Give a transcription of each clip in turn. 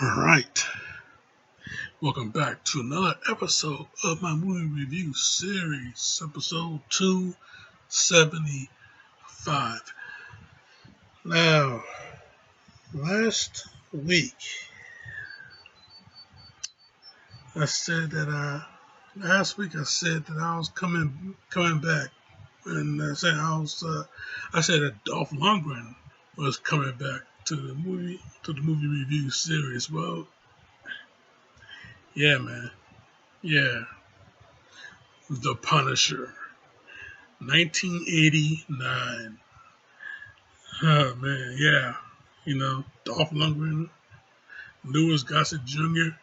Alright, welcome back to another episode of my movie review series, episode 275. Now, last week, I said that I was coming back, and I said that Dolph Lundgren was coming back to the movie review series. Well, yeah, man, yeah, The Punisher. 1989. Oh man, yeah. Dolph Lundgren, Louis Gossett Jr.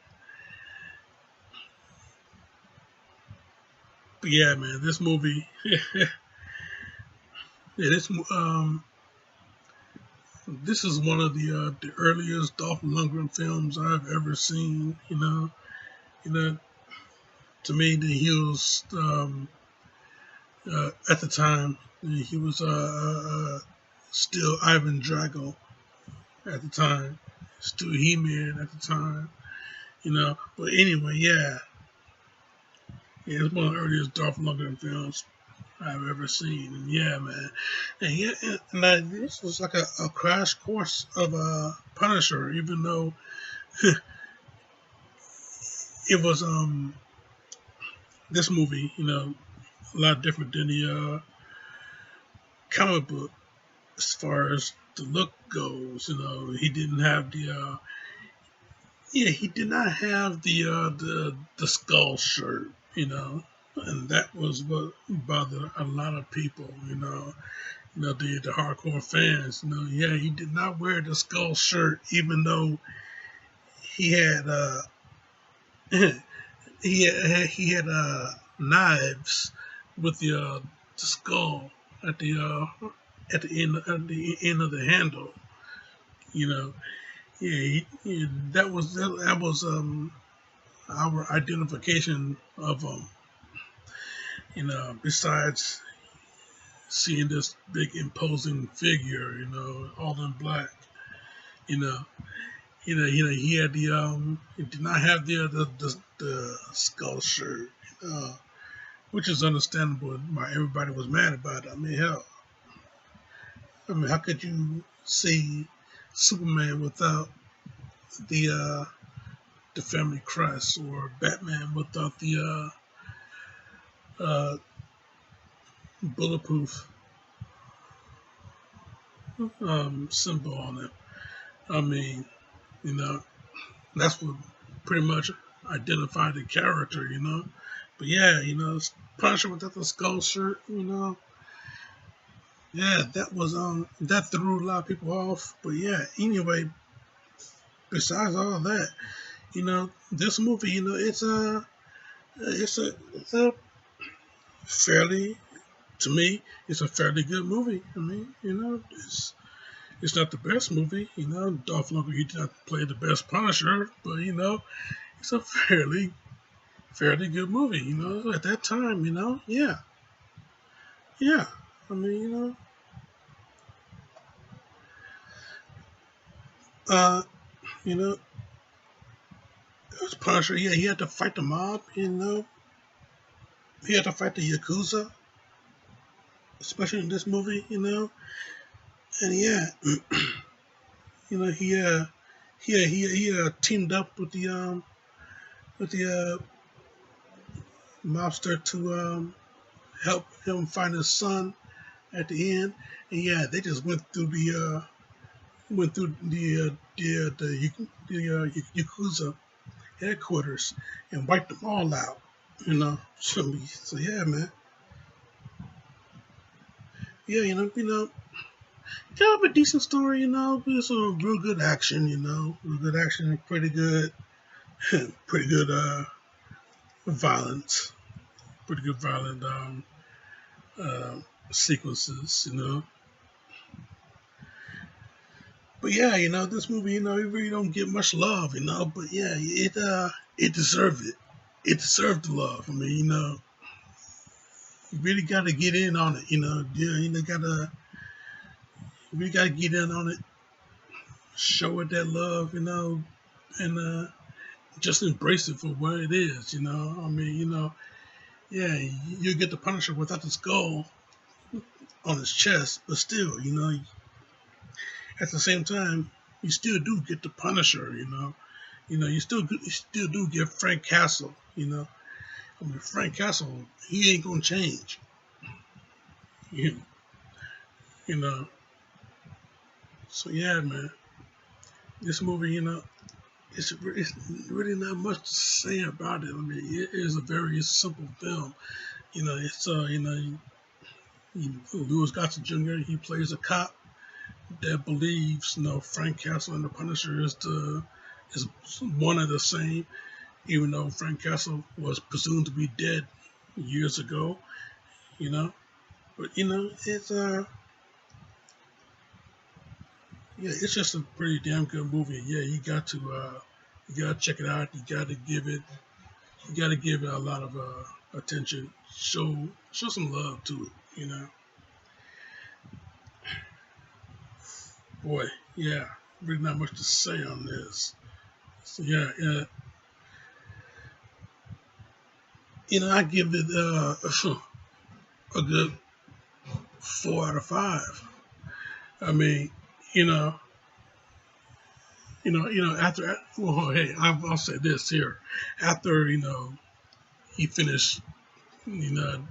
But yeah, man, this movie, yeah, this is one of the earliest Dolph Lundgren films I've ever seen. You know, to me, he was at the time he was still Ivan Drago at the time, still He-Man at the time. But anyway, yeah, it's one of the earliest Dolph Lundgren films I've ever seen. And yeah, man. And yeah, this was like a crash course of Punisher, even though it was this movie, a lot different than the comic book as far as the look goes. He didn't have he did not have the skull shirt, and that was what bothered a lot of people, the hardcore fans. Yeah, he did not wear the skull shirt, even though he had knives with the skull at the end of the handle. You know, that was our identification of him. Besides seeing this big imposing figure, all in black, you know, he had he did not have the skull shirt, which is understandable why everybody was mad about it. I mean, hell, how could you see Superman without the family crest, or Batman without the bulletproof symbol on it? I mean, you know, that's what pretty much identified the character, But yeah, Punisher without the skull shirt, yeah, that threw a lot of people off. But yeah, anyway, besides all that, this movie, it's a fairly, to me, it's a fairly good movie. I mean, it's not the best movie, Dolph Lundgren, he did not play the best Punisher, but it's a fairly good movie, at that time, yeah, yeah. I mean, uh, you know, it was Punisher. Yeah, he had to fight the mob, he had to fight the Yakuza, especially in this movie, and yeah, he teamed up with the mobster to help him find his son at the end, and yeah, they just went through the Yakuza headquarters and wiped them all out. So yeah, man. Yeah, kind of a decent story. It's a real good action. Real good action, pretty good, pretty good violence, pretty good violent uh, sequences. But yeah, this movie, it really don't get much love, But yeah, it deserved it. It deserved the love. I mean, you really got to get in on it, Yeah, you really got to get in on it, show it that love, just embrace it for what it is. I mean, yeah, you get the Punisher without the skull on his chest, but still, at the same time, you still do get the Punisher. You still do get Frank Castle. I mean, Frank Castle, he ain't gonna change. You, you know. So yeah, man, this movie, it's really not much to say about it. I mean, it is a very simple film. It's Louis Gossett Jr. He plays a cop that believes Frank Castle and the Punisher is one of the same, even though Frank Castle was presumed to be dead years ago. You know, but it's yeah, it's just a pretty damn good movie. Yeah, you got to check it out. You got to give it a lot of attention. Show some love to it. Boy, yeah, really not much to say on this. So yeah, I give it a good 4 out of 5. I mean, you know, after well, hey, I'll say this here. After he finished, you know,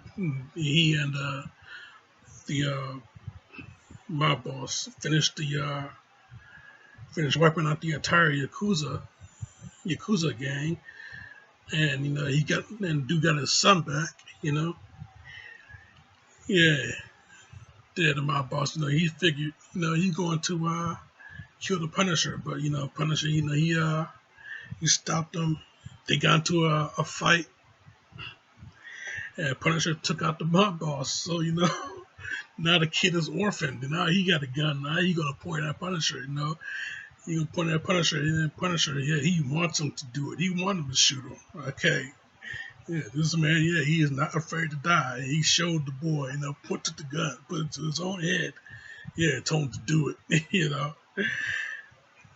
he and the mob boss finished wiping out the entire Yakuza gang, and he got and dude got his son back. Yeah, the mob boss. He figured he's going to kill the Punisher, but Punisher, he stopped him. They got into a fight, and Punisher took out the mob boss. So now the kid is orphaned. And now he got a gun. Now he gonna point at Punisher. He gonna point at Punisher, and then Punisher, yeah, he wants him to do it. He wants him to shoot him. Okay. Yeah, this man, yeah, he is not afraid to die. He showed the boy, put the gun, put it to his own head. Yeah, told him to do it.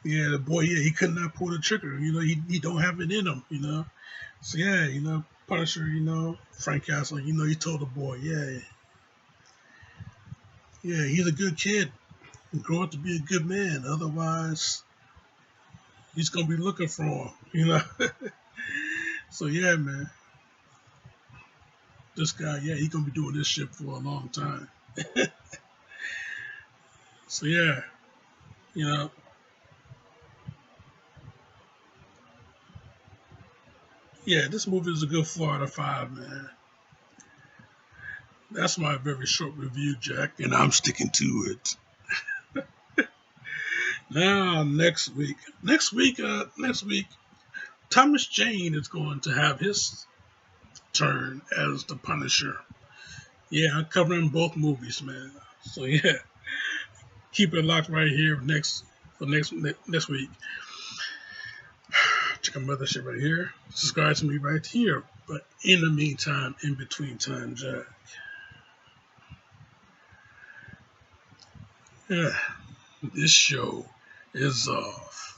Yeah, the boy, yeah, he could not pull the trigger. He don't have it in him. So yeah, Punisher, Frank Castle, he told the boy, yeah, he's a good kid. Grow up to be a good man. Otherwise, he's gonna be looking for him. So yeah, man, this guy, yeah, he's gonna be doing this shit for a long time. So yeah, you know, yeah, this movie is a good 4 out of 5, man. That's my very short review, Jack, and I'm sticking to it. Now, next week, Thomas Jane is going to have his turn as the Punisher. Yeah, I'm covering both movies, man. So yeah, keep it locked right here next week. Check out my other shit right here. Subscribe to me right here. But in the meantime, in between time, Jack. Yeah, this show is off.